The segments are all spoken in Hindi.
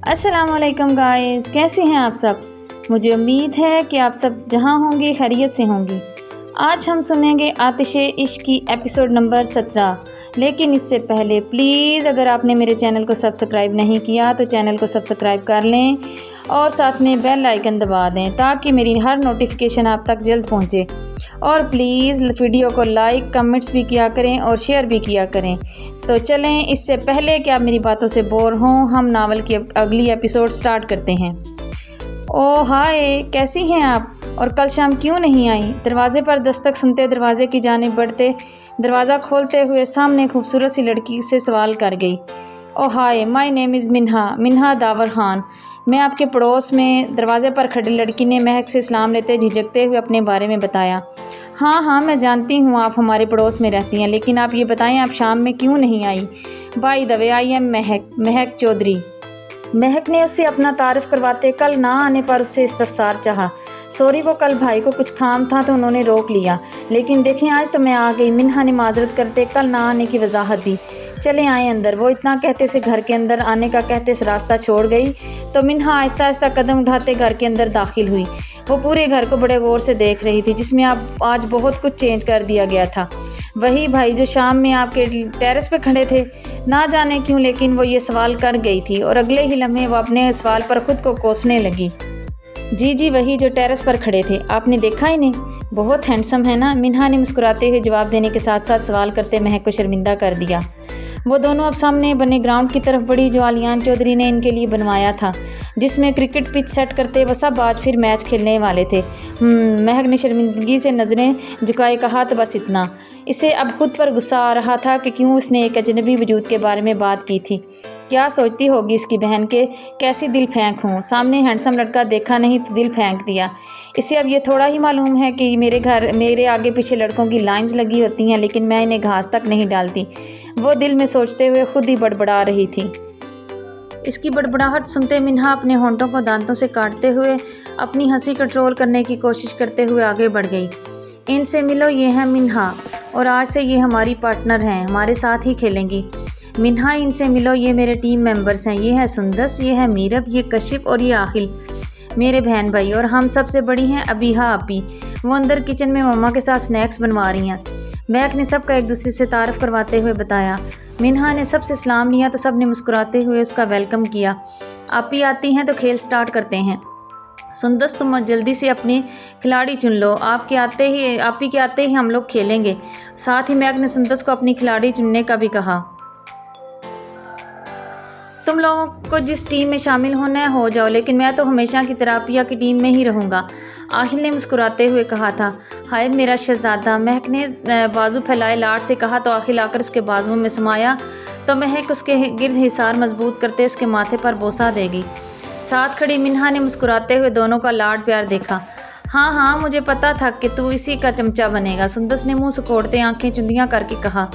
अस्सलामुअलैकुम गाइस, कैसे हैं आप सब। मुझे उम्मीद है कि आप सब जहां होंगे खैरियत से होंगे। आज हम सुनेंगे आतिशे इश्क की एपिसोड नंबर 17। लेकिन इससे पहले प्लीज़ अगर आपने मेरे चैनल को सब्सक्राइब नहीं किया तो चैनल को सब्सक्राइब कर लें और साथ में बेल आइकन दबा दें ताकि मेरी हर नोटिफिकेशन आप तक जल्द पहुंचे। और प्लीज़ वीडियो को लाइक कमेंट्स भी किया करें और शेयर भी किया करें। तो चलें, इससे पहले कि आप मेरी बातों से बोर हों, हम नावल की अगली एपिसोड स्टार्ट करते हैं। ओह हाय, कैसी हैं आप और कल शाम क्यों नहीं आई। दरवाजे पर दस्तक सुनते दरवाजे की जानिब बढ़ते दरवाज़ा खोलते हुए सामने खूबसूरत सी लड़की से सवाल कर गई। Oh hi, my name is Minha Dawar Khan. मैं आपके पड़ोस में। दरवाजे पर खड़ी लड़की ने महक से सलाम लेते झिझकते हुए अपने बारे में बताया। हाँ, मैं जानती हूँ आप हमारे पड़ोस में रहती हैं, लेकिन आप ये बताएं आप शाम में क्यों नहीं आई। By the way, I am Mehak Chaudhary. महक ने उससे अपना तारुफ करवाते कल ना आने पर उससे इस्तफसार चाहा। सॉरी, वो कल भाई को कुछ काम था तो उन्होंने रोक लिया, लेकिन देखें आज तो मैं आ गई। मिन्हा ने माजरत करते कल ना आने की वजाहत दी। चले आए अंदर। वो इतना कहते से घर के अंदर आने का कहते से रास्ता छोड़ गई तो मिन्हा आहिस्ता आहिस्ता कदम उठाते घर के अंदर दाखिल हुई। वो पूरे घर को बड़े गौर से देख रही थी, जिसमें आज बहुत कुछ चेंज कर दिया गया था। वही भाई जो शाम में आपके टेरेस पे खड़े थे, ना जाने क्यों लेकिन वो ये सवाल कर गई थी और अगले ही लम्हे वो अपने सवाल पर खुद को कोसने लगी। जी, वही जो टेरेस पर खड़े थे, आपने देखा इन्हें, बहुत हैंडसम है ना। मिन्हा ने मुस्कुराते हुए जवाब देने के साथ साथ सवाल करते महक को शर्मिंदा कर दिया। वो दोनों अब सामने बने ग्राउंड की तरफ बढ़ी जो आलियान चौधरी ने इनके लिए बनवाया था, जिसमें क्रिकेट पिच सेट करते वो सब आज फिर मैच खेलने वाले थे। महक ने शर्मिंदगी से नज़रें झुकाए कहा, तो बस इतना। इसे अब खुद पर गुस्सा आ रहा था कि क्यों उसने एक अजनबी वजूद के बारे में बात की थी। क्या सोचती होगी इसकी बहन के कैसी दिल फेंक हूँ। सामने हैंडसम लड़का देखा नहीं तो दिल फेंक दिया। इसे अब ये थोड़ा ही मालूम है कि मेरे आगे पीछे लड़कों की लाइंस लगी होती हैं, लेकिन मैं इन्हें घास तक नहीं डालती। वो दिल में सोचते हुए खुद ही बड़बड़ा रही थी। इसकी बड़बड़ाहट सुनते मिन्हा अपने होंठों को दांतों से काटते हुए अपनी हंसी कंट्रोल करने की कोशिश करते हुए आगे बढ़ गई। इनसे मिलो, ये है मिन्हा और आज से ये हमारी पार्टनर हैं, हमारे साथ ही खेलेंगी। मिन्हा, इनसे मिलो, ये मेरे टीम मेंबर्स हैं। ये है सुंदस, ये है मीरब, ये कशिफ और ये आखिल, मेरे बहन भाई। और हम सबसे बड़ी हैं अबीहा आपी। वो अंदर किचन में मम्मा के साथ स्नैक्स बनवा रही हैं। महक ने सबका एक दूसरे से तारफ़ करवाते हुए बताया। मिन्हा ने सबसे सलाम लिया तो सब ने मुस्कुराते हुए उसका वेलकम किया। आपी आती हैं तो खेल स्टार्ट करते हैं। सुंदस, तुम जल्दी से अपने खिलाड़ी चुन लो। आपी के आते ही हम लोग खेलेंगे। साथ ही महक ने सुंदस को अपनी खिलाड़ी चुनने का भी कहा। तुम लोगों को जिस टीम में शामिल होना है हो जाओ, लेकिन मैं तो हमेशा की तरह पिया की टीम में ही रहूँगा, आखिल ने मुस्कुराते हुए कहा था। हाय मेरा शहजादा, महक ने बाजू फैलाए लाड से कहा तो आखिल आकर उसके बाजुओं में समाया तो महक उसके गिर्द हिसार मजबूत करते उसके माथे पर बोसा देगी। साथ खड़ी मिन्हा ने मुस्कुराते हुए दोनों का लाड प्यार देखा। हाँ, मुझे पता था कि तू इसी का चमचा बनेगा, सुंदस ने मुँह सुकोड़ते आंखें चुंदियाँ करके कहा।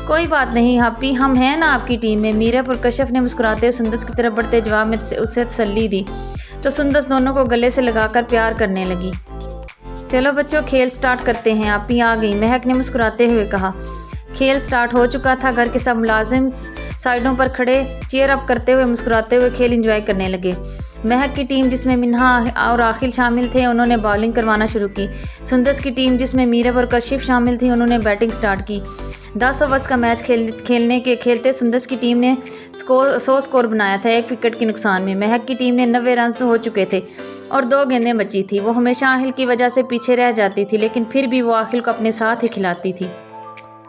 कोई बात नहीं हापी, हम हैं ना आपकी टीम में। मीरब और कशिफ ने मुस्कुराते हुए सुंदस की तरफ बढ़ते जवाब में उसे तसल्ली दी तो सुंदस दोनों को गले से लगाकर प्यार करने लगी। चलो बच्चों, खेल स्टार्ट करते हैं। आपी आ गई, महक ने मुस्कुराते हुए कहा। खेल स्टार्ट हो चुका था। घर के सब मुलाजिम साइडों पर खड़े चीयर अप करते हुए मुस्कुराते हुए खेल एंजॉय करने लगे। महक की टीम जिसमें मिन्हा और आखिल शामिल थे, उन्होंने बॉलिंग करवाना शुरू की। सुंदस की टीम जिसमें मीरब और कशिफ शामिल थी, उन्होंने बैटिंग स्टार्ट की। 10 ओवर्स का मैच खेलते सुंदस की टीम ने 100 स्कोर बनाया था 1 विकेट के नुकसान में। महक की टीम ने 90 रन हो चुके थे और 2 गेंदें बची थी। वो हमेशा आखिल की वजह से पीछे रह जाती थी, लेकिन फिर भी वो आखिल को अपने साथ ही खिलाती थी।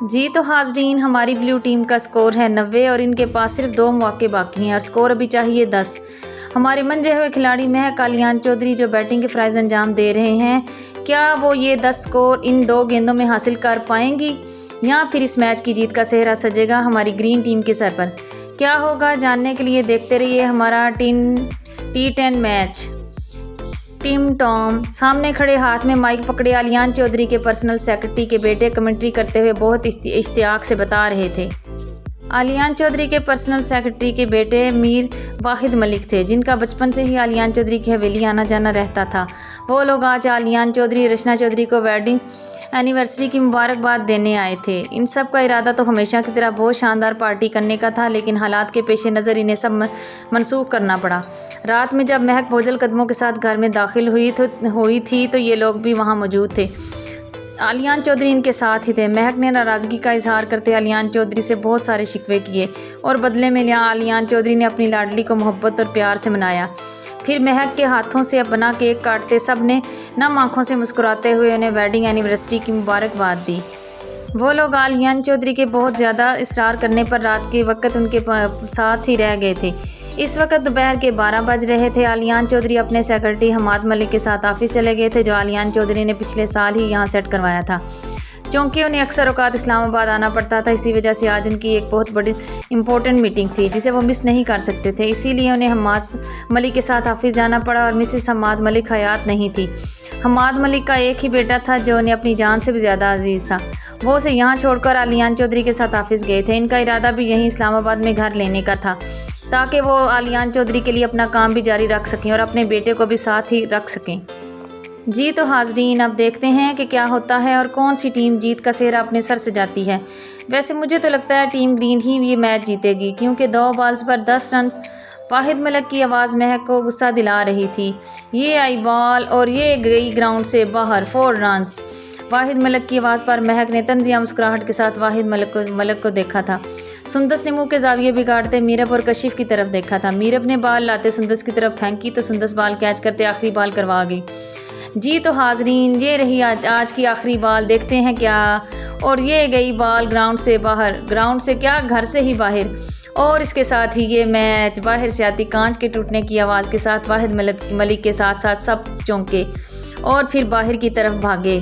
जी तो हाजरीन, हमारी ब्लू टीम का स्कोर है 90 और इनके पास सिर्फ 2 मौके बाकी हैं और स्कोर अभी चाहिए 10। हमारे मंजे हुए खिलाड़ी महक आलियान चौधरी जो बैटिंग के फ़राइज़ अंजाम दे रहे हैं, क्या वो ये 10 स्कोर इन 2 गेंदों में हासिल कर पाएंगी या फिर इस मैच की जीत का सेहरा सजेगा हमारी ग्रीन टीम के सर पर। क्या होगा जानने के लिए देखते रहिए हमारा T10 मैच। टीम टॉम सामने खड़े हाथ में माइक पकड़े आलियान चौधरी के पर्सनल सेक्रेटरी के बेटे कमेंट्री करते हुए बहुत इश्तियाक से बता रहे थे। आलियान चौधरी के पर्सनल सेक्रेटरी के बेटे मीर वाहिद मलिक थे, जिनका बचपन से ही आलियान चौधरी की हवेली आना जाना रहता था। वो लोग आज आलियान चौधरी रचना चौधरी को वेडिंग एनिवर्सरी की मुबारकबाद देने आए थे। इन सब का इरादा तो हमेशा की तरह बहुत शानदार पार्टी करने का था, लेकिन हालात के पेश नज़र इन्हें सब मनसूख करना पड़ा। रात में जब महक बोझल कदमों के साथ घर में दाखिल हुई थी तो ये लोग भी वहाँ मौजूद थे। आलियान चौधरी इनके साथ ही थे। महक ने नाराज़गी का इजहार करते आलियान चौधरी से बहुत सारे शिकवे किए और बदले में आलियान चौधरी ने अपनी लाडली को मोहब्बत और प्यार से मनाया। फिर महक के हाथों से बना केक काटते सब ने नम आँखों से मुस्कुराते हुए उन्हें वेडिंग एनिवर्सरी की मुबारकबाद दी। वो लोग आलियान चौधरी के बहुत ज़्यादा इसरार करने पर रात के वक्त उनके साथ ही रह गए थे। इस वक्त दोपहर के 12 बज रहे थे। आलियान चौधरी अपने सेक्रेटरी हमाद मलिक के साथ ऑफिस चले गए थे, जो आलियान चौधरी ने पिछले साल ही यहाँ सेट करवाया था। चूँकि उन्हें अक्सर औकात इस्लामाबाद आना पड़ता था, इसी वजह से आज उनकी एक बहुत बड़ी इंपॉर्टेंट मीटिंग थी जिसे वो मिस नहीं कर सकते थे। इसीलिए उन्हें हमाद मलिक के साथ ऑफिस जाना पड़ा और मिसेस हमाद मलिक हयात नहीं थी। हमाद मलिक का एक ही बेटा था जो उन्हें अपनी जान से भी ज़्यादा अजीज़ था। वो उसे यहाँ छोड़कर आलियान चौधरी के साथ ऑफिस गए थे। इनका इरादा भी यहीं इस्लामाबाद में घर लेने का था, ताकि वो आलियान चौधरी के लिए अपना काम भी जारी रख सकें और अपने बेटे को भी साथ ही रख सकें। जी तो हाजरीन, अब देखते हैं कि क्या होता है और कौन सी टीम जीत का सेहरा अपने सर से जाती है। वैसे मुझे तो लगता है टीम ग्रीन ही ये मैच जीतेगी, क्योंकि 2 बॉल्स पर 10 रन। वाहिद मलिक की आवाज़ महक को गुस्सा दिला रही थी। ये आई बॉल और ये गई ग्राउंड से बाहर, 4 रन। वाहिद मलिक की आवाज़ पर महक ने तंजिया मुस्कुराहट के साथ वाहिद मलिक को देखा था। सुंदस ने मुंह के जाविये बिगाड़ते मीरब और कशिफ की तरफ देखा था। मीरब ने बाल लाते सुंदस की तरफ फेंकी तो सुंदस बाल कैच करते आखिरी बाल करवा गई। जी तो हाजरीन, ये रही आज की आखिरी बाल, देखते हैं क्या। और ये गई बाल ग्राउंड से बाहर, ग्राउंड से क्या, घर से ही बाहर। और इसके साथ ही ये मैच बाहर से आती कांच के टूटने की आवाज़ के साथ वाहिद मलिक के साथ साथ सब चौंके और फिर बाहर की तरफ भागे।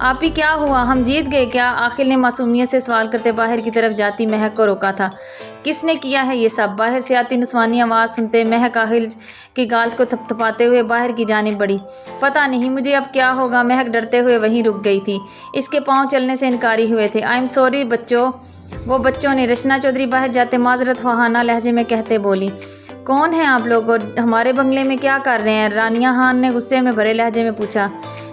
आप ही क्या हुआ, हम जीत गए क्या? आखिल ने मासूमियत से सवाल करते बाहर की तरफ जाती महक को रोका था। किसने किया है ये सब? बाहर से आती नुस्वानी आवाज़ सुनते महक आखिल की गाल को थपथपाते हुए बाहर की जानिब बढ़ी। पता नहीं मुझे अब क्या होगा। महक डरते हुए वहीं रुक गई थी। इसके पाँव चलने से इनकारी हुए थे। आई एम सॉरी बच्चों, वो बच्चों ने रचना चौधरी बाहर जाते माजरत ख़्वाहाना लहजे में कहते बोली। कौन है आप लोग और हमारे बंगले में क्या कर रहे हैं? रानिया खान ने गुस्से में भरे लहजे में पूछा।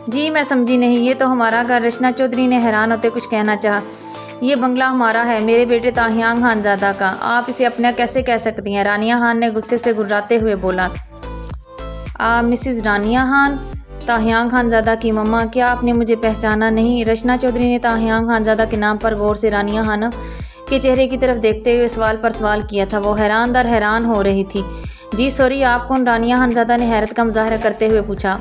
जी मैं समझी नहीं, ये तो हमारा घर। रचना चौधरी ने हैरान होते कुछ कहना चाहा। ये बंगला हमारा है, मेरे बेटे ताहियान खानज़ादा का। आप इसे अपना कैसे कह सकती हैं? रानिया खान ने गुस्से से गुर्राते हुए बोला। मिसिस रानिया खान, ताहियान खानज़ादा की मम्मा, क्या आपने मुझे पहचाना नहीं? रचना चौधरी ने ताहियान खानज़ादा के नाम पर गौर से रानिया खान के चेहरे की तरफ देखते हुए सवाल पर सवाल किया था। वो हैरान दर हैरान हो रही थी। जी सॉरी, आप कौन? रानिया खानज़ादा ने हैरत का मुजाहरा करते हुए पूछा।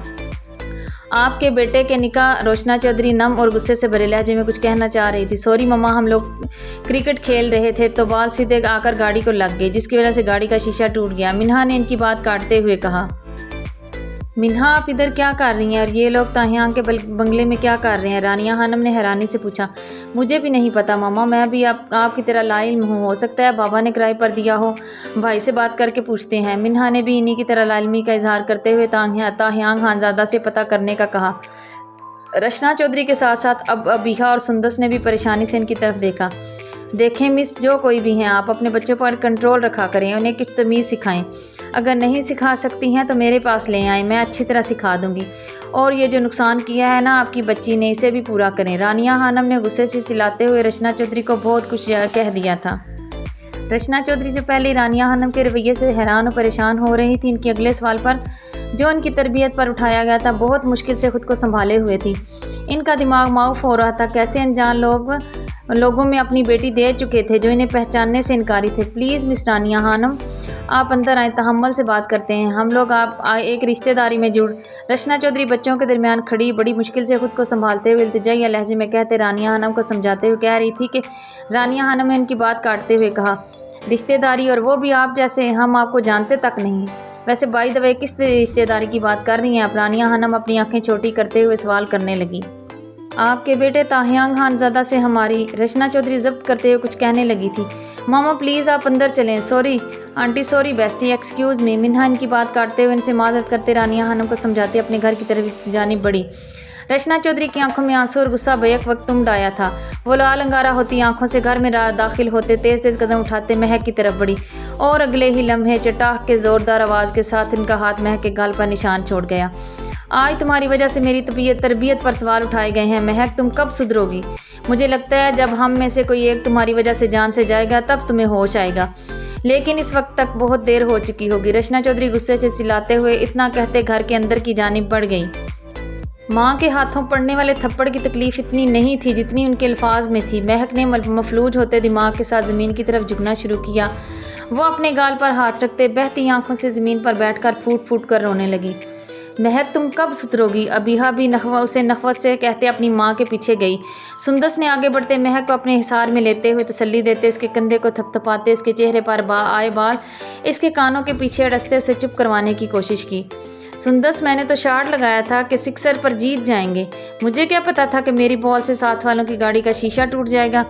आपके बेटे के निकाह। रोशना चौधरी नम और गुस्से से भरे लहजे में कुछ कहना चाह रही थी। सॉरी मम्मा, हम लोग क्रिकेट खेल रहे थे तो बॉल सीधे आकर गाड़ी को लग गई, जिसकी वजह से गाड़ी का शीशा टूट गया। मिन्हा ने इनकी बात काटते हुए कहा। मिन्हा, आप इधर क्या कर रही हैं और ये लोग ताहियान के बंगले में क्या कर रहे हैं? रानिया खानम ने हैरानी से पूछा। मुझे भी नहीं पता मामा, मैं भी आपकी तरह लाइल्म हूँ। हो सकता है बाबा ने किराए पर दिया हो, भाई से बात करके पूछते हैं। मिन्हा ने भी इन्हीं की तरह लाइल्मी का इजहार करते हुए ताहियान खानज़ादा से पता करने का कहा। रचना चौधरी के साथ साथ अब अबीहा और सुंदस ने भी परेशानी से इनकी तरफ देखा। देखें मिस, जो कोई भी हैं, आप अपने बच्चों पर कंट्रोल रखा करें, उन्हें कुछ तमीज़ सिखाएं। अगर नहीं सिखा सकती हैं तो मेरे पास ले आएँ, मैं अच्छी तरह सिखा दूंगी। और ये जो नुकसान किया है ना आपकी बच्ची ने, इसे भी पूरा करें। रानिया खानम ने गुस्से से चिल्लाते हुए रचना चौधरी को बहुत कुछ कह दिया था। रचना चौधरी जो पहले रानिया खानम के रवैये से हैरान और परेशान हो रही थी, इनके अगले सवाल पर जो उनकी तरबियत पर उठाया गया था, बहुत मुश्किल से खुद को संभाले हुए थी। इनका दिमाग माऊफ हो रहा था। कैसे अनजान लोगों में अपनी बेटी दे चुके थे जो इन्हें पहचानने से इनकारी थे। प्लीज़ मिस रानिया खानम, आप अंदर आए, तहम्मुल से बात करते हैं हम लोग। आप एक रिश्तेदारी में जुड़। रचना चौधरी बच्चों के दरमियान खड़ी बड़ी मुश्किल से खुद को संभालते हुए इल्तिजाइया लहजे में कहते रानिया खानम को समझाते हुए कह रही थी कि रानिया खानम ने उनकी बात काटते हुए कहा, रिश्तेदारी और वो भी आप जैसे? हम आपको जानते तक नहीं। वैसे बाय द वे किस रिश्तेदारी की बात कर रही हैं आप? रानिया खानम अपनी आंखें छोटी करते हुए सवाल करने लगी। आपके बेटे ताहियान खानज़ादा से हमारी। रचना चौधरी जब्त करते हुए कुछ कहने लगी थी। मामा प्लीज़ आप अंदर चलें। Sorry aunty, sorry bestie, excuse me. Minha इनकी बात काटते हुए इनसे माजरत करते रानिया खानम को समझाते अपने घर की तरफ जानी बढ़ी। रचना चौधरी की आंखों में आंसू और गुस्सा बैक वक्त तुम डाया था। वो लाल अंगारा होती आंखों से घर में दाखिल होते तेज तेज कदम उठाते महक की तरफ बढ़ी और अगले ही लम्हे चटाक के ज़ोरदार आवाज़ के साथ इनका हाथ महक के गाल पर निशान छोड़ गया। आज तुम्हारी वजह से मेरी तरबियत पर सवाल उठाए गए हैं महक, तुम कब सुधरोगी? मुझे लगता है जब हम में से कोई एक तुम्हारी वजह से जान से जाएगा तब तुम्हें होश आएगा, लेकिन इस वक्त तक बहुत देर हो चुकी होगी। रचना चौधरी गुस्से से चिल्लाते हुए इतना कहते घर के अंदर की जानिब बढ़ गई। माँ के हाथों पड़ने वाले थप्पड़ की तकलीफ इतनी नहीं थी जितनी उनके अल्फाज में थी। महक ने मफलूज होते दिमाग के साथ ज़मीन की तरफ झुकना शुरू किया। वो अपने गाल पर हाथ रखते बहती आंखों से ज़मीन पर बैठकर फूट फूट कर रोने लगी। महक तुम कब सुधरोगी? अबीहा भी उसे नफ़रत से कहते अपनी माँ के पीछे गई। सुंदस ने आगे बढ़ते महक को अपने हिसार में लेते हुए तसल्ली देते उसके कंधे को थपथपाते उसके चेहरे पर आए बाल इसके कानों के पीछे अड़सते उसे चुप करवाने की कोशिश की। सुंदस, मैंने तो शार्ट लगाया था कि सिक्सर पर जीत जाएंगे। मुझे क्या पता था कि मेरी बॉल से साथ वालों की गाड़ी का शीशा टूट जाएगा।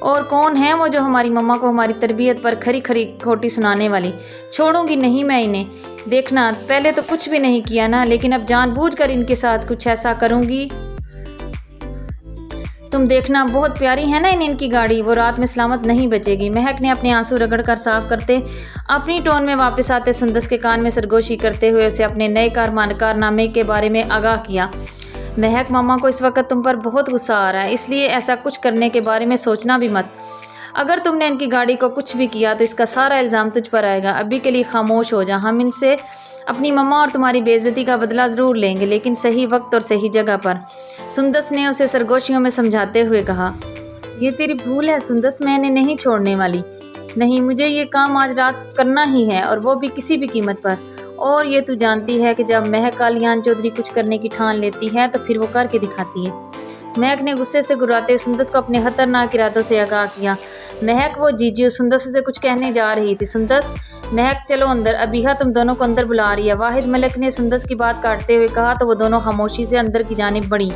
और कौन है वो जो हमारी मम्मा को हमारी तरबियत पर खरी खरी खोटी सुनाने वाली? छोड़ूंगी नहीं मैं इन्हें। देखना, पहले तो कुछ भी नहीं किया ना, लेकिन अब जानबूझकर इनके साथ कुछ ऐसा करूंगी। तुम देखना, बहुत प्यारी है ना इनकी गाड़ी, वो रात में सलामत नहीं बचेगी। महक ने अपने आंसू रगड़ कर साफ करते अपनी टोन में वापस आते सुंदस के कान में सरगोशी करते हुए उसे अपने नए कारनामे के बारे में आगाह किया। महक, मामा को इस वक्त तुम पर बहुत गुस्सा आ रहा है, इसलिए ऐसा कुछ करने के बारे में सोचना भी मत। अगर तुमने इनकी गाड़ी को कुछ भी किया तो इसका सारा इल्ज़ाम तुझ पर आएगा। अभी के लिए खामोश हो जा। हम इनसे अपनी मम्मा और तुम्हारी बेइज्जती का बदला ज़रूर लेंगे, लेकिन सही वक्त और सही जगह पर। सुंदस ने उसे सरगोशियों में समझाते हुए कहा। ये तेरी भूल है सुंदस, मैंने नहीं छोड़ने वाली। नहीं, मुझे ये काम आज रात करना ही है, और वो भी किसी भी कीमत पर। और ये तू जानती है कि जब महक आलियान चौधरी कुछ करने की ठान लेती है तो फिर वो करके दिखाती है। महक ने गुस्से से गुर्राते सुंदस को अपने खतरनाक इरादों से आगाह किया। महक, वो जीजू सुंदस उसे कुछ कहने जा रही थी। सुंदस, महक चलो अंदर, अबीहा तुम दोनों को अंदर बुला रही है। वाहिद मलिक ने सुंदस की बात काटते हुए कहा तो वो दोनों खामोशी से अंदर की जानिब बढ़ी।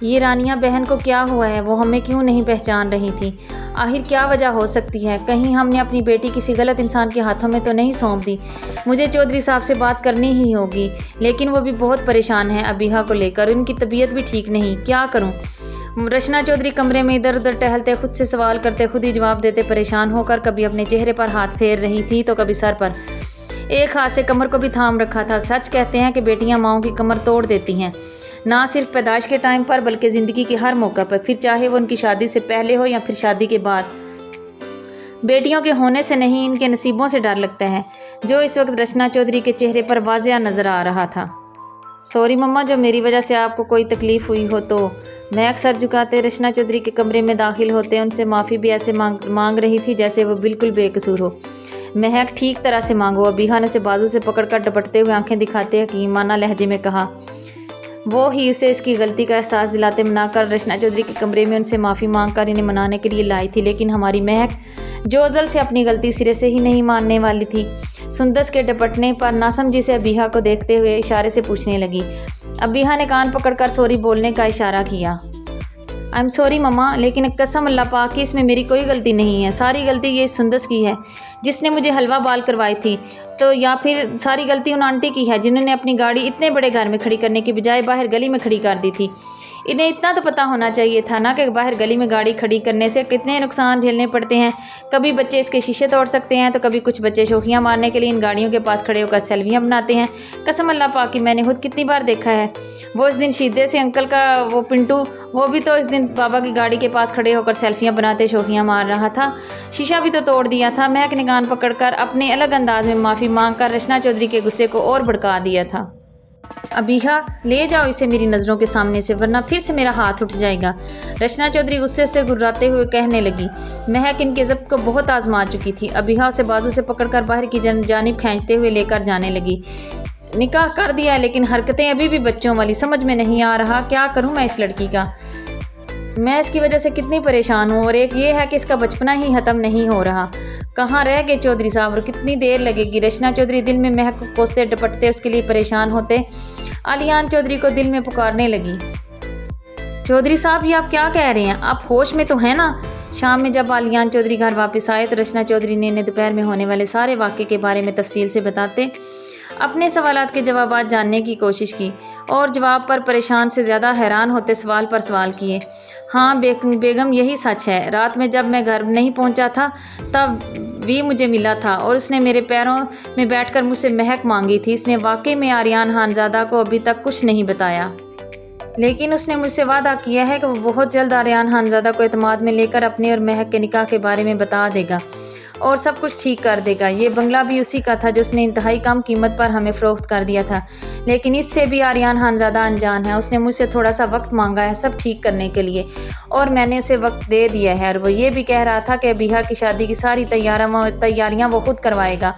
ये रानिया बहन को क्या हुआ है? वो हमें क्यों नहीं पहचान रही थी? आखिर क्या वजह हो सकती है? कहीं हमने अपनी बेटी किसी गलत इंसान के हाथों में तो नहीं सौंप दी? मुझे चौधरी साहब से बात करनी ही होगी, लेकिन वो भी बहुत परेशान हैं अबीहा को लेकर। उनकी तबीयत भी ठीक नहीं, क्या करूं? रचना चौधरी कमरे में इधर उधर टहलते, खुद से सवाल करते, खुद ही जवाब देते परेशान होकर कभी अपने चेहरे पर हाथ फेर रही थी तो कभी सर पर। एक हाथ से कमर को भी थाम रखा था। सच कहते हैं कि बेटियां माओं की कमर तोड़ देती हैं, ना सिर्फ पैदाइश के टाइम पर बल्कि ज़िंदगी के हर मौका पर, फिर चाहे वो उनकी शादी से पहले हो या फिर शादी के बाद। बेटियों के होने से नहीं, इनके नसीबों से डर लगता है, जो इस वक्त रचना चौधरी के चेहरे पर वाज़िया नज़र आ रहा था। सॉरी मम्मा, जो मेरी वजह से आपको कोई तकलीफ़ हुई हो तो। महक सर झुकाते रचना चौधरी के कमरे में दाखिल होते उनसे माफ़ी भी ऐसे मांग रही थी जैसे वो बिल्कुल बेकसूर हो। महक, ठीक तरह से मांगो, अबीहा ने उसे बाजू से पकड़कर डपटते हुए आंखें दिखाते हकीमाना लहजे में कहा। वो ही उसे इसकी गलती का एहसास दिलाते मनाकर रचना चौधरी के कमरे में उनसे माफ़ी मांगकर इन्हें मनाने के लिए लाई थी, लेकिन हमारी महक जो अज़ल से अपनी गलती सिरे से ही नहीं मानने वाली थी, सुंदस के डपटने पर नासमझी से अबीहा को देखते हुए इशारे से पूछने लगी। अबीहा ने कान पकड़कर सॉरी बोलने का इशारा किया। आई एम सॉरी मम्मा, लेकिन कसम अल्लाह पाक की इसमें मेरी कोई गलती नहीं है। सारी गलती ये सुंदस की है जिसने मुझे हलवा बाल करवाई थी, तो या फिर सारी गलती उन आंटी की है जिन्होंने अपनी गाड़ी इतने बड़े घर में खड़ी करने की बजाय बाहर गली में खड़ी कर दी थी। इन्हें इतना तो पता होना चाहिए था ना कि बाहर गली में गाड़ी खड़ी करने से कितने नुकसान झेलने पड़ते हैं। कभी बच्चे इसके शीशे तोड़ सकते हैं तो कभी कुछ बच्चे शोखियाँ मारने के लिए इन गाड़ियों के पास खड़े होकर सेल्फियाँ बनाते हैं। कसम अल्लाह पाक की, मैंने खुद कितनी बार देखा है। वो इस दिन शीदे से अंकल का वो पिंटू, वो भी तो इस दिन बाबा की गाड़ी के पास खड़े होकर सेल्फियाँ बनाते शोखियाँ मार रहा था। शीशा भी तो तोड़ दिया था। महक ने कान पकड़कर अपने अलग अंदाज में माफ़ी मांगकर रचना चौधरी के गुस्से को और भड़का दिया था। अबीहा, ले जाओ इसे मेरी नज़रों के सामने से, वरना फिर से मेरा हाथ उठ जाएगा। रचना चौधरी गुस्से से गुर्राते हुए कहने लगी। महक इनके ज़ब्त को बहुत आजमा चुकी थी। अबीहा उसे बाजू से पकड़कर बाहर की जानिब खींचते हुए लेकर जाने लगी। निकाह कर दिया है, लेकिन हरकतें अभी भी बच्चों वाली। समझ में नहीं आ रहा क्या करूं मैं इस लड़की का। मैं इसकी वजह से कितनी परेशान हूँ, और एक ये है कि इसका बचपना ही ख़त्म नहीं हो रहा। कहाँ रह गए चौधरी साहब, और कितनी देर लगेगी? रचना चौधरी दिल में महक को कोसते डपटते उसके लिए परेशान होते आलियान चौधरी को दिल में पुकारने लगी। चौधरी साहब, ये आप क्या कह रहे हैं? आप होश में तो हैं ना? शाम में जब आलियान चौधरी घर वापस आए तो रचना चौधरी ने दोपहर में होने वाले सारे वाक़े के बारे में तफसील से बताते अपने सवालात के जवाबात जानने की कोशिश की और जवाब पर परेशान से ज़्यादा हैरान होते सवाल पर सवाल किए। हाँ बेगम, यही सच है। रात में जब मैं घर नहीं पहुंचा था तब भी मुझे मिला था और उसने मेरे पैरों में बैठकर मुझसे महक मांगी थी। इसने वाकई में आर्यन खानज़ादा को अभी तक कुछ नहीं बताया, लेकिन उसने मुझसे वादा किया है कि वो बहुत जल्द आर्यन खानज़ादा को एतमाद में लेकर अपने और महक के निकाह के बारे में बता देगा और सब कुछ ठीक कर देगा। ये बंगला भी उसी का था जो उसने इंतहाई कम कीमत पर हमें फ़रोख्त कर दिया था, लेकिन इससे भी आर्यन खानज़ादा अनजान है। उसने मुझसे थोड़ा सा वक्त मांगा है सब ठीक करने के लिए और मैंने उसे वक्त दे दिया है। और वो ये भी कह रहा था कि अबीहा की शादी की सारी तैयारियाँ वो खुद करवाएगा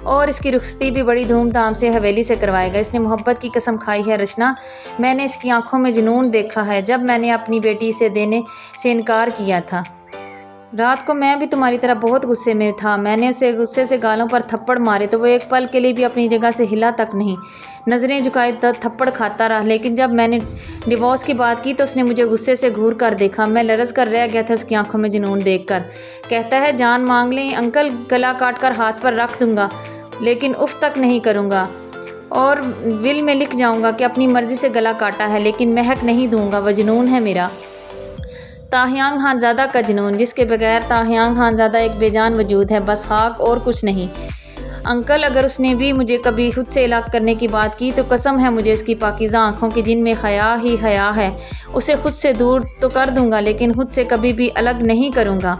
और इसकी रुखसती भी बड़ी धूमधाम से हवेली से करवाएगा। इसने मोहब्बत की कसम खाई है रचना, मैंने इसकी आंखों में जुनून देखा है जब मैंने अपनी बेटी इसे देने से इनकार किया था। रात को मैं भी तुम्हारी तरह बहुत गुस्से में था। मैंने उसे गुस्से से गालों पर थप्पड़ मारे तो वो एक पल के लिए भी अपनी जगह से हिला तक नहीं, नज़रें झुकाए थप्पड़ खाता रहा। लेकिन जब मैंने डिवोर्स की बात की तो उसने मुझे गुस्से से घूर कर देखा। मैं लरज़ कर रह गया था उसकी आंखों में जुनून देखकर। कहता है जान मांग लें अंकल, गला काट कर हाथ पर रख दूँगा लेकिन उफ तक नहीं करूँगा और विल में लिख जाऊँगा कि अपनी मर्ज़ी से गला काटा है लेकिन महक नहीं दूँगा। वह जुनून है मेरा, ताहयांग खानज़ादा का जुनून, जिसके बगैर ताहयांग खानज़ादा एक बेजान वजूद है, बस खाक और कुछ नहीं। अंकल, अगर उसने भी मुझे कभी खुद से इलाक़ करने की बात की तो कसम है मुझे उसकी पाकीज़ा आँखों की जिनमें हया ही हया है, उसे खुद से दूर तो कर दूँगा लेकिन खुद से कभी भी अलग नहीं करूँगा।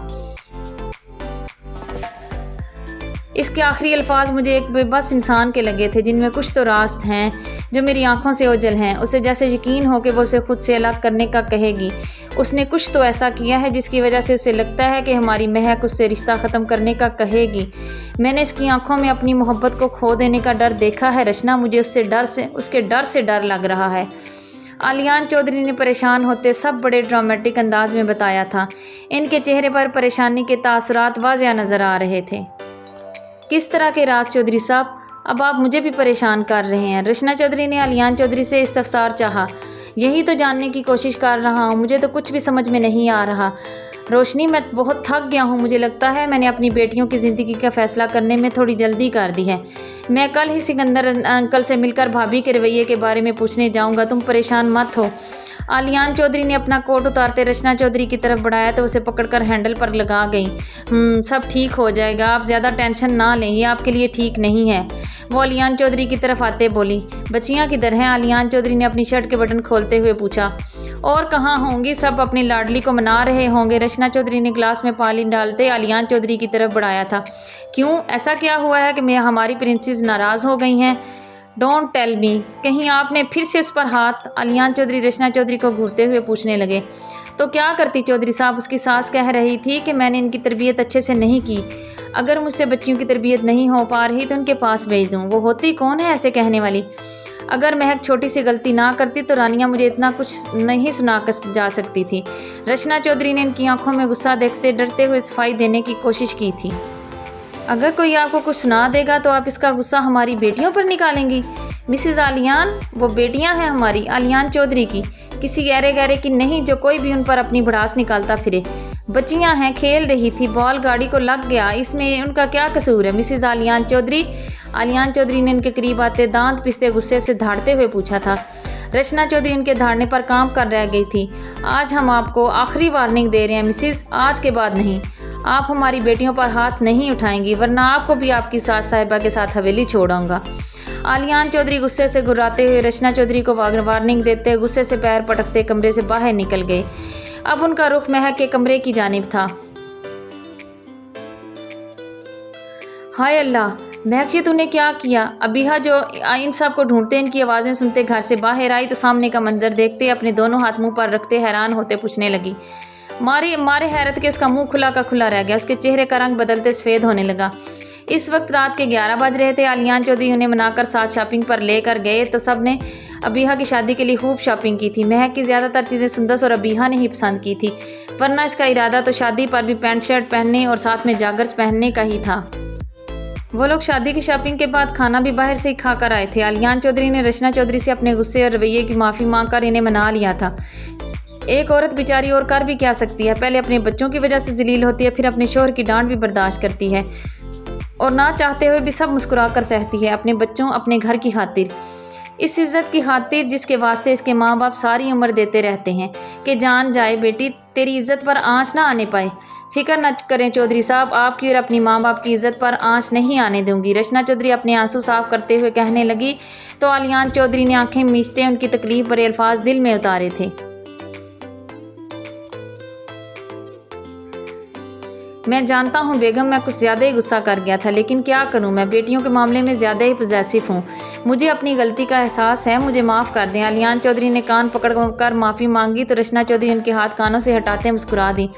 इसके आखिरी अल्फाज मुझे एक बेबस इंसान के लगे थे जिनमें कुछ तो रास्त हैं जो मेरी आंखों से ओझल हैं। उसे जैसे यकीन हो कि वो उसे खुद से अलग करने का कहेगी। उसने कुछ तो ऐसा किया है जिसकी वजह से उसे लगता है कि हमारी महक उससे रिश्ता ख़त्म करने का कहेगी। मैंने इसकी आंखों में अपनी मोहब्बत को खो देने का डर देखा है रचना, मुझे उसके डर से डर लग रहा है। आलियान चौधरी ने परेशान होते सब बड़े ड्रामेटिक अंदाज में बताया था। इनके चेहरे पर परेशानी के तासुरात वाज़िया नज़र आ रहे थे। किस तरह के राज चौधरी साहब, अब आप मुझे भी परेशान कर रहे हैं। रचना चौधरी ने आलियान चौधरी से इस्तफसार चाहा। यही तो जानने की कोशिश कर रहा हूँ, मुझे तो कुछ भी समझ में नहीं आ रहा। रोशनी, मैं बहुत थक गया हूँ। मुझे लगता है मैंने अपनी बेटियों की ज़िंदगी का फ़ैसला करने में थोड़ी जल्दी कर दी है। मैं कल ही सिकंदर अंकल से मिलकर भाभी के रवैये के बारे में पूछने जाऊँगा, तुम परेशान मत हो। आलियान चौधरी ने अपना कोट उतारते रचना चौधरी की तरफ बढ़ाया तो उसे पकड़कर हैंडल पर लगा गई। सब ठीक हो जाएगा, आप ज़्यादा टेंशन ना लें, ये आपके लिए ठीक नहीं है। वो आलियान चौधरी की तरफ आते बोली। बच्चियाँ किधर हैं? आलियान चौधरी ने अपनी शर्ट के बटन खोलते हुए पूछा। और कहाँ होंगी, सब अपनी लाडली को मना रहे होंगे। रचना चौधरी ने ग्लास में पानी डालते आलियान चौधरी की तरफ बढ़ाया था। क्यों, ऐसा क्या हुआ है कि हमारी प्रिंसेस नाराज़ हो गई हैं? डोंट टेल मी, कहीं आपने फिर से उस पर हाथ? आलियान चौधरी रचना चौधरी को घूरते हुए पूछने लगे। तो क्या करती चौधरी साहब, उसकी सास कह रही थी कि मैंने इनकी तरबियत अच्छे से नहीं की। अगर मुझसे बच्चियों की तरबियत नहीं हो पा रही तो उनके पास भेज दूँ। वो होती कौन है ऐसे कहने वाली? अगर महक छोटी सी गलती ना करती तो रानिया मुझे इतना कुछ नहीं सुना कर जा सकती थी। रचना चौधरी ने इनकी आंखों में गुस्सा देखते डरते हुए सफाई देने की कोशिश की थी। अगर कोई आपको कुछ सुना देगा तो आप इसका गुस्सा हमारी बेटियों पर निकालेंगी? मिसेज़ आलियान, वो बेटियां हैं हमारी, आलियान चौधरी की, किसी गहरे गहरे की नहीं जो कोई भी उन पर अपनी भड़ास निकालता फिरे। बच्चियां हैं, खेल रही थी, बॉल गाड़ी को लग गया, इसमें उनका क्या कसूर है? मिसेज़ आलियान चौधरी, आलियान चौधरी ने उनके करीब आते दांत पिसते गुस्से से धाड़ते हुए पूछा था। रचना चौधरी उनके धाड़ने पर काम कर रह गई थी। आज हम आपको आखिरी वार्निंग दे रहे हैं मिसेज़, आज के बाद नहीं, आप हमारी बेटियों पर हाथ नहीं उठाएंगी वरना आपको भी आपकी सास साहिबा के साथ हवेली छोड़ाऊंगा। आलियान चौधरी गुस्से से गुर्राते हुए रचना चौधरी को वार्निंग देते गुस्से से पैर पटकते कमरे से बाहर निकल गए। अब उनका रुख महक के कमरे की जानिब था। हाय अल्लाह, महक ये तूने क्या किया? अबीहा जो इन सब को ढूंढते इनकी आवाज़ें सुनते घर से बाहर आई तो सामने का मंजर देखते अपने दोनों हाथ मुंह पर रखते हैरान होते पूछने लगी। मारे हैरत के उसका मुंह खुला का खुला रह गया। उसके चेहरे का रंग बदलते सफ़ेद होने लगा। इस वक्त रात के 11 बज रहे थे। आलियान चौधरी उन्हें मनाकर साथ शॉपिंग पर लेकर गए तो सब ने अबीहा की शादी के लिए खूब शॉपिंग की थी। महक की ज़्यादातर चीज़ें सुंदस और अबीहा ने ही पसंद की थी, वरना इसका इरादा तो शादी पर भी पैंट शर्ट पहनने और साथ में जागर्स पहनने का ही था। वो लोग शादी की शॉपिंग के बाद खाना भी बाहर से ही खाकर आए थे। आलियान चौधरी ने रचना चौधरी से अपने गुस्से और रवैये की माफ़ी मांगकर इन्हें मना लिया था। एक औरत बेचारी और कर भी क्या सकती है? पहले अपने बच्चों की वजह से जलील होती है, फिर अपने शोहर की डांट भी बर्दाश्त करती है। और ना चाहते हुए भी सब मुस्कुरा कर सहती है, अपने बच्चों, अपने घर की खातिर, इस इज़्ज़त की खातिर जिसके वास्ते इसके माँ बाप सारी उम्र देते रहते हैं कि जान जाए बेटी, तेरी इज़्ज़त पर आँच ना आने पाए। फिक्र न करें चौधरी साहब, आपकी और अपनी माँ बाप की इज़्ज़त पर आँच नहीं आने दूंगी। रचना चौधरी अपने आंसू साफ करते हुए कहने लगी तो आलियान चौधरी ने आंखें मीचते उनकी तकलीफ भरे अल्फाज दिल में उतारे थे। मैं जानता हूँ बेगम, मैं कुछ ज़्यादा ही गुस्सा कर गया था, लेकिन क्या करूँ, मैं बेटियों के मामले में ज़्यादा ही पॉसेसिव हूँ। मुझे अपनी गलती का एहसास है, मुझे माफ़ कर दें। आलियान चौधरी ने कान पकड़ कर माफ़ी मांगी तो रचना चौधरी उनके हाथ कानों से हटाते मुस्कुरा दी।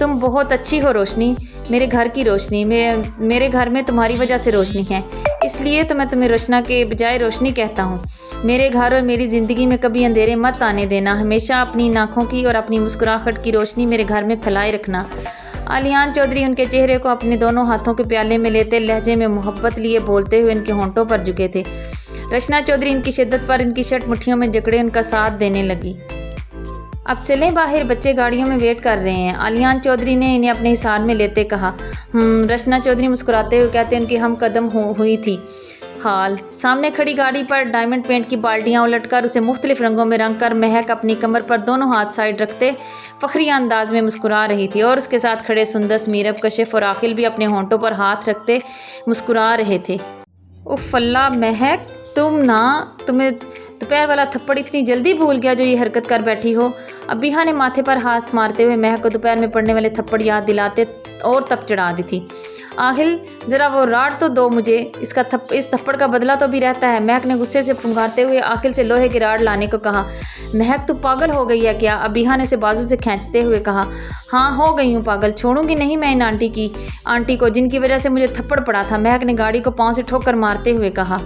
तुम बहुत अच्छी हो रोशनी, मेरे घर की रोशनी, मेरे घर में तुम्हारी वजह से रोशनी है, इसलिए तो मैं तुम्हें रचना के बजाय रोशनी कहता हूँ। मेरे घर और मेरी ज़िंदगी में कभी अंधेरे मत आने देना, हमेशा अपनी आँखों की और अपनी मुस्कुराहट की रोशनी मेरे घर में फैलाए रखना। आलियान चौधरी उनके चेहरे को अपने दोनों हाथों के प्याले में लेते लहजे में मोहब्बत लिए बोलते हुए इनके होंठों पर झुके थे। रचना चौधरी इनकी शिद्दत पर इनकी शर्ट मुट्ठियों में जकड़े उनका साथ देने लगी। अब चलें बाहर, बच्चे गाड़ियों में वेट कर रहे हैं, आलियान चौधरी ने इन्हें अपने हिसाब में लेते कहा। रचना चौधरी मुस्कुराते हुए कहते उनकी हम कदम हुई थी। हाल सामने खड़ी गाड़ी पर डायमंड पेंट की बाल्टियाँ उलटकर उसे मुख्तलिफ रंगों में रंग कर महक अपनी कमर पर दोनों हाथ साइड रखते फखरी अंदाज में मुस्कुरा रही थी और उसके साथ खड़े सुंदस, मीरब, कशिफ और आखिल भी अपने होंठों पर हाथ रखते मुस्कुरा रहे थे। उफ़ अल्लाह महक, तुम्हें दोपहर वाला थप्पड़ इतनी जल्दी भूल गया जो ये हरकत कर बैठी हो। अबीहा ने माथे पर हाथ मारते हुए महक को दोपहर में पड़ने वाले थप्पड़ याद दिलाते और तप चढ़ा दी थी। आहिल ज़रा वो राड तो दो मुझे, इस थप्पड़ का बदला तो भी रहता है। महक ने गुस्से से फुंकारते हुए आखिल से लोहे की राड लाने को कहा। महक तू पागल हो गई है क्या? अबीहा ने उसे बाजू से खींचते हुए कहा। हाँ हो गई हूँ पागल, छोड़ूंगी नहीं मैं इन आंटी को जिनकी वजह से मुझे थप्पड़ पड़ा था। महक ने गाड़ी को पाँव से ठोकर मारते हुए कहा।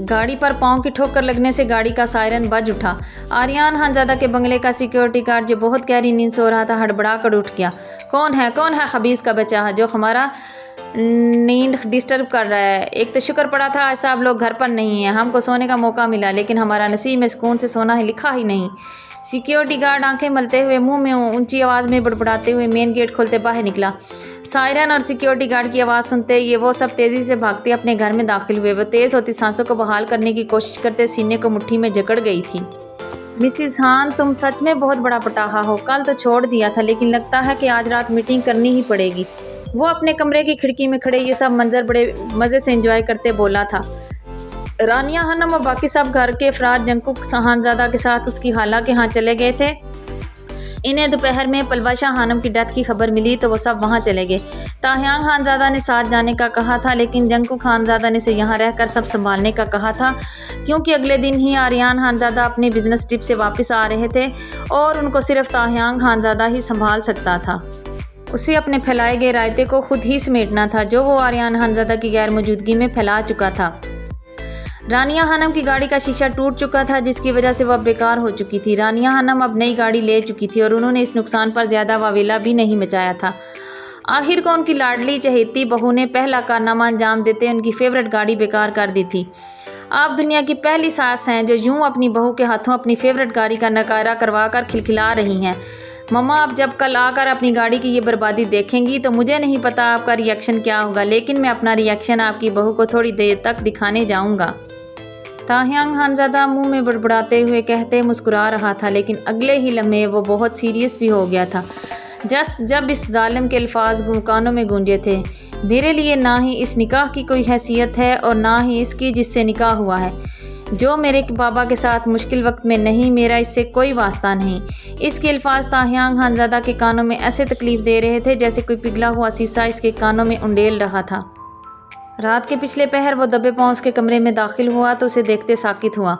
गाड़ी पर पाँव की ठोकर लगने से गाड़ी का सायरन बज उठा। आर्यान खानजादा के बंगले का सिक्योरिटी गार्ड जो बहुत गहरी नींद सो रहा था हड़बड़ा कर उठ गया। कौन है खबीस का बच्चा जो हमारा नींद डिस्टर्ब कर रहा है? एक तो शुक्र पड़ा था आज साहब लोग घर पर नहीं हैं, हमको सोने का मौका मिला, लेकिन हमारा नसीब में सुकून से सोना है लिखा ही नहीं। सिक्योरिटी गार्ड आंखें मलते हुए मुंह में ऊंची आवाज़ में बड़बड़ाते हुए मेन गेट खोलते बाहर निकला। सायरन और सिक्योरिटी गार्ड की आवाज़ सुनते ये वो सब तेज़ी से भागते अपने घर में दाखिल हुए। वो तेज़ होती सांसों को बहाल करने की कोशिश करते सीने को मुट्ठी में जकड़ गई थी। मिसिस खान, तुम सच में बहुत बड़ा पटाखा हो। कल तो छोड़ दिया था, लेकिन लगता है कि आज रात मीटिंग करनी ही पड़ेगी। वो अपने कमरे की खिड़की में खड़े ये सब मंजर बड़े मज़े से एंजॉय करते बोला था। रानिया हनम और बाकी सब घर के अफराद जंकुक खानजादा के साथ उसकी खाला के यहाँ चले गए थे। इन्हें दोपहर में पलवा शाह खानम की डेथ की खबर मिली तो वो सब वहाँ चले गए। ताहयांग खानजादा ने साथ जाने का कहा था, लेकिन जंकुक खानजादा ने से यहाँ रहकर सब संभालने का कहा था, क्योंकि अगले दिन ही आर्यान खानजादा अपने बिजनेस ट्रिप से वापस आ रहे थे और उनको सिर्फ ताहयांग खानजादा ही संभाल सकता था। उसे अपने फैलाए गए रायते को खुद ही समेटना था जो वो आर्यान खानजादा की गैर मौजूदगी में फैला चुका था। रानिया खानम की गाड़ी का शीशा टूट चुका था, जिसकी वजह से वह बेकार हो चुकी थी। रानिया खानम अब नई गाड़ी ले चुकी थी और उन्होंने इस नुकसान पर ज़्यादा वावेला भी नहीं मचाया था। आखिर को उनकी लाडली चहेती बहू ने पहला कारनामा अंजाम देते उनकी फेवरेट गाड़ी बेकार कर दी थी। आप दुनिया की पहली सास हैं जो यूं अपनी बहू के हाथों अपनी फेवरेट गाड़ी का नकारा करवा कर खिलखिला रही हैं। मम्मा, आप जब कल आकर अपनी गाड़ी की ये बर्बादी देखेंगी तो मुझे नहीं पता आपका रिएक्शन क्या होगा, लेकिन मैं अपना रिएक्शन आपकी बहू को थोड़ी देर तक दिखाने जाऊंगा। ताहयांग खानजादा मुंह में बड़बड़ाते हुए कहते मुस्कुरा रहा था, लेकिन अगले ही लम्हे वो बहुत सीरियस भी हो गया था। जब इस जालिम के अल्फाज कानों में गूंजे थे, मेरे लिए ना ही इस निकाह की कोई हैसियत है और ना ही इसकी जिससे निकाह हुआ है। जो मेरे बाबा के साथ मुश्किल वक्त में नहीं, मेरा इससे कोई वास्ता नहीं। इसके अल्फाज ताहयांग खानजादा के कानों में ऐसे तकलीफ दे रहे थे जैसे कोई पिघला हुआ शीशा इसके कानों में उंडेल रहा था। रात के पिछले पहर वो दबे पाँव उसके कमरे में दाखिल हुआ तो उसे देखते साकित हुआ।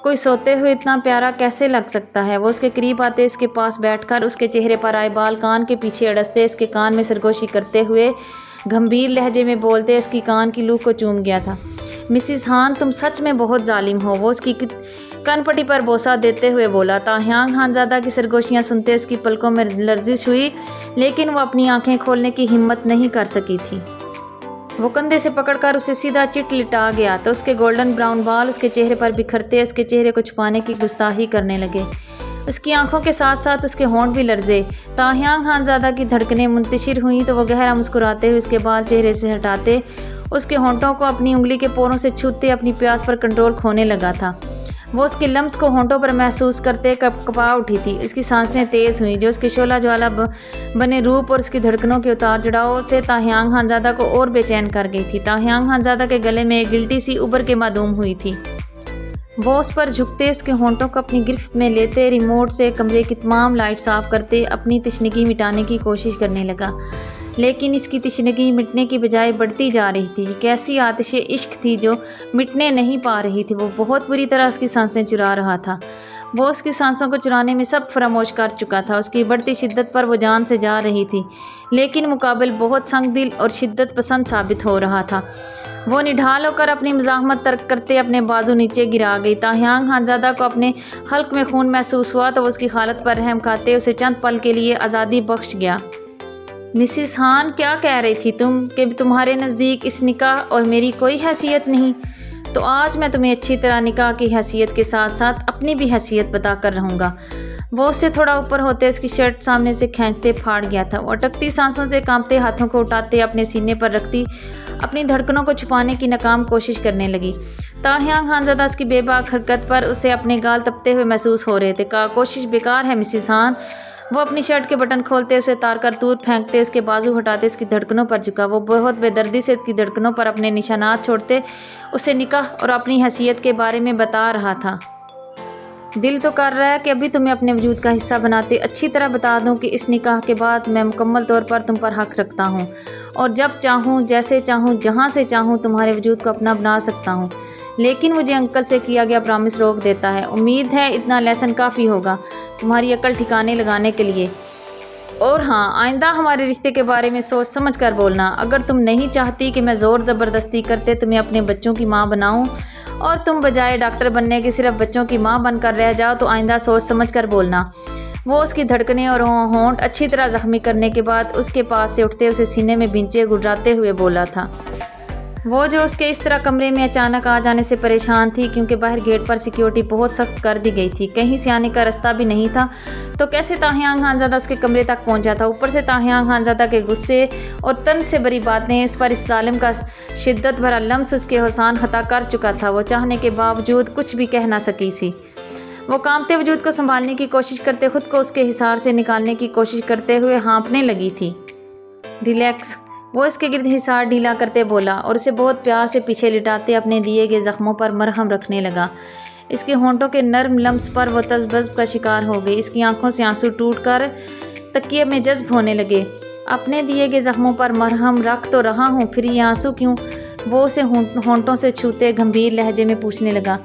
कोई सोते हुए इतना प्यारा कैसे लग सकता है? वो उसके करीब आते उसके पास बैठकर उसके चेहरे पर आए बाल कान के पीछे अड़सते उसके कान में सरगोशी करते हुए गंभीर लहजे में बोलते उसकी कान की लूह को चूम गया था। मिसिस खान, तुम सच में बहुत जालिम हो। वो उसकी कनपट्टी पर बोसा देते हुए बोला। ताहयांग खानजादा की सरगोशियाँ सुनते उसकी पलकों में लर्जिश हुई, लेकिन वो अपनी आंखें खोलने की हिम्मत नहीं कर सकी थी। वो कंधे से पकड़कर उसे सीधा चिट लिटा गया तो उसके गोल्डन ब्राउन बाल उसके चेहरे पर बिखरते उसके चेहरे को छुपाने की गुस्ताखी करने लगे। उसकी आंखों के साथ साथ उसके होंठ भी लर्जे। ताहियांग खानज़ादा की धड़कनें मुंतशिर हुईं तो वह गहरा मुस्कुराते हुए उसके बाल चेहरे से हटाते, उसके होंठों को अपनी उंगली के पोरों से छूते अपनी प्यास पर कंट्रोल खोने लगा था। वो उसके लम्स को होंठों पर महसूस करते कपकपा उठी थी। उसकी सांसें तेज़ हुईं जो उसके शोला ज्वाला बने रूप और उसकी धड़कनों के उतार चढ़ाव से ताहियांग खानज़ादा को और बेचैन कर गई थी। ताहियांग खानज़ादा के गले में एक गिल्टी सी उभर के मादूम हुई थी। वो उस पर झुकते, उसके होंठों को अपनी गिरफ्त में लेते, रिमोट से कमरे की तमाम लाइट साफ़ करते अपनी तशनगी मिटाने की कोशिश करने लगा। लेकिन इसकी तशनगी मिटने की बजाय बढ़ती जा रही थी। कैसी आतिशे इश्क थी जो मिटने नहीं पा रही थी। वो बहुत बुरी तरह उसकी सांसें चुरा रहा था। वो उसकी सांसों को चुराने में सब फरामोश कर चुका था। उसकी बढ़ती शिद्दत पर वो जान से जा रही थी, लेकिन मुकाबिल बहुत संगदिल और शिद्दत पसंद साबित हो रहा था। वो निढाल होकर अपनी मज़ाहमत तर्क करते अपने बाजू नीचे गिरा गई। ताहियांग खानज़ादा को अपने हल्क में खून महसूस हुआ तो वो उसकी हालत पर रहम खाते उसे चंद पल के लिए आज़ादी बख्श गया। मिसिस हान, क्या कह रही थी तुम कि तुम्हारे नज़दीक इस निकाह और मेरी कोई हैसियत नहीं? तो आज मैं तुम्हें अच्छी तरह निकाह की हैसियत के साथ साथ अपनी भी हैसियत बता कर रहूँगा। वो उससे थोड़ा ऊपर होते उसकी शर्ट सामने से खींचते फाड़ गया था। वो अटकती सांसों से कांपते हाथों को उठाते अपने सीने पर रखती अपनी धड़कनों को छुपाने की नाकाम कोशिश करने लगी। ताहियांग खानज़ादा उसकी बेबाक हरकत पर उसे अपने गाल तपते हुए महसूस हो रहे थे। कोशिश बेकार है मिसिस हान। वो अपनी शर्ट के बटन खोलते, उसे तार कर दूर फेंकते, उसके बाजू हटाते उसकी धड़कनों पर झुका। वो बहुत बेदर्दी से उसकी धड़कनों पर अपने निशानात छोड़ते उसे निकाह और अपनी हैसियत के बारे में बता रहा था। दिल तो कर रहा है कि अभी तुम्हें अपने वजूद का हिस्सा बनाते अच्छी तरह बता दूं कि इस निकाह के बाद मैं मुकम्मल तौर पर तुम पर हक़ रखता हूं और जब चाहूं, जैसे चाहूं, जहां से चाहूं तुम्हारे वजूद को अपना बना सकता हूं। लेकिन मुझे अंकल से किया गया प्रॉमिस रोक देता है। उम्मीद है इतना लेसन काफ़ी होगा तुम्हारी अकल ठिकाने लगाने के लिए। और हाँ, आइंदा हमारे रिश्ते के बारे में सोच समझ कर बोलना। अगर तुम नहीं चाहती कि मैं ज़ोर ज़बरदस्ती करते तुम्हें अपने बच्चों की माँ बनाऊं और तुम बजाय डॉक्टर बनने के सिर्फ बच्चों की माँ बनकर रह जाओ तो आइंदा सोच समझ कर बोलना। वो उसकी धड़कनें और होंठ अच्छी तरह ज़ख्मी करने के बाद उसके पास से उठते उसे सीने में भिंचे गुर्राते हुए बोला था। वो जो उसके इस तरह कमरे में अचानक आ जाने से परेशान थी, क्योंकि बाहर गेट पर सिक्योरिटी बहुत सख्त कर दी गई थी। कहीं से आने का रास्ता भी नहीं था, तो कैसे ताहियांग खानज़ादा उसके कमरे तक पहुंचा था। ऊपर से ताहियांग खानज़ादा के गुस्से और तन से भरी बातें, इस पर इस जालिम का शिद्दत भरा लम्स उसके हुसान खता कर चुका था। वो चाहने के बावजूद कुछ भी कह ना सकी थी। वो कांपते वजूद को संभालने की कोशिश करते, खुद को उसके हिसार से निकालने की कोशिश करते हुए हाँफने लगी थी। रिलैक्स, वो इसके गिर्द हिसार ढीला करते बोला और उसे बहुत प्यार से पीछे लिटाते अपने दिए गए ज़ख्मों पर मरहम रखने लगा। इसके होंठों के नर्म लम्स पर वो तज़बज़ का शिकार हो गई। इसकी आंखों से आंसू टूटकर तकिए में जज्ब होने लगे। अपने दिए गए ज़ख्मों पर मरहम रख तो रहा हूँ, फिर ये आंसू क्यों? वो उसे होंठों से छूते गंभीर लहजे में पूछने लगा।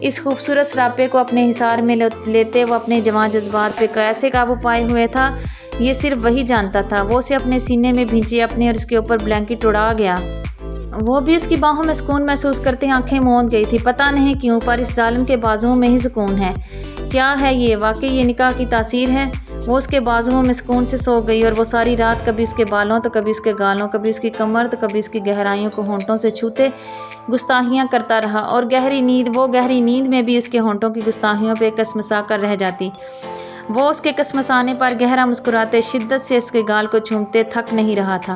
इस खूबसूरत सरापे को अपने हिसार में लेते वो अपने जवान जज्बात पे कैसे काबू पाए हुए था, ये सिर्फ वही जानता था। वो उसे अपने सीने में भींचे अपने और उसके ऊपर ब्लैंकेट उड़ा गया। वो भी उसकी बाहों में सुकून महसूस करते आंखें मूंद गई थी। पता नहीं क्यों, पर इस जालिम के बाजुओं में ही सुकून है। क्या है ये? वाकई ये निकाह की तासीर है। वो उसके बाजुओं में सुकून से सो गई और वो सारी रात कभी उसके बालों तो कभी उसके गालों, कभी उसकी कमर तो कभी उसकी गहराइयों को होंठों से छूते गुस्ताखियाँ करता रहा। और गहरी नींद में भी उसके होंठों की गुस्ताखियों पे कसमसा कर रह जाती। वो उसके कसमसाने पर गहरा मुस्कुराते शिद्दत से उसके गाल को चूमते थक नहीं रहा था।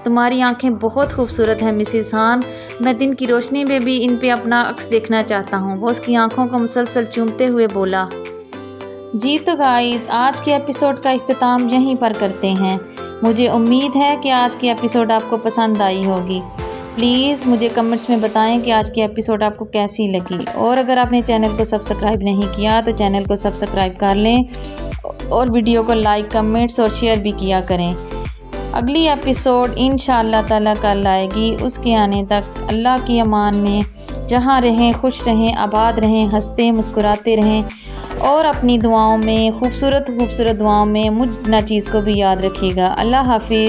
तुम्हारी आंखें बहुत खूबसूरत हैं मिसिस हान, मैं दिन की रोशनी में भी इन पे अपना अक्स देखना चाहता हूँ। वो उसकी आंखों को मुसलसल चूमते हुए बोला। जी तो गाइस, आज के एपिसोड का इख्तिताम यहीं पर करते हैं। मुझे उम्मीद है कि आज की एपिसोड आपको पसंद आई होगी। प्लीज़ मुझे कमेंट्स में बताएं कि आज की एपिसोड आपको कैसी लगी। और अगर आपने चैनल को सब्सक्राइब नहीं किया तो चैनल को सब्सक्राइब कर लें और वीडियो को लाइक, कमेंट्स और शेयर भी किया करें। अगली एपिसोड इंशाअल्लाह ताला कल आएगी। उसके आने तक अल्लाह की अमान में जहाँ रहें खुश रहें, आबाद रहें, हंसते मुस्कुराते रहें और अपनी दुआओं में खूबसूरत दुआओं में मुझ ना चीज़ को भी याद रखिएगा। अल्लाह हाफिज़।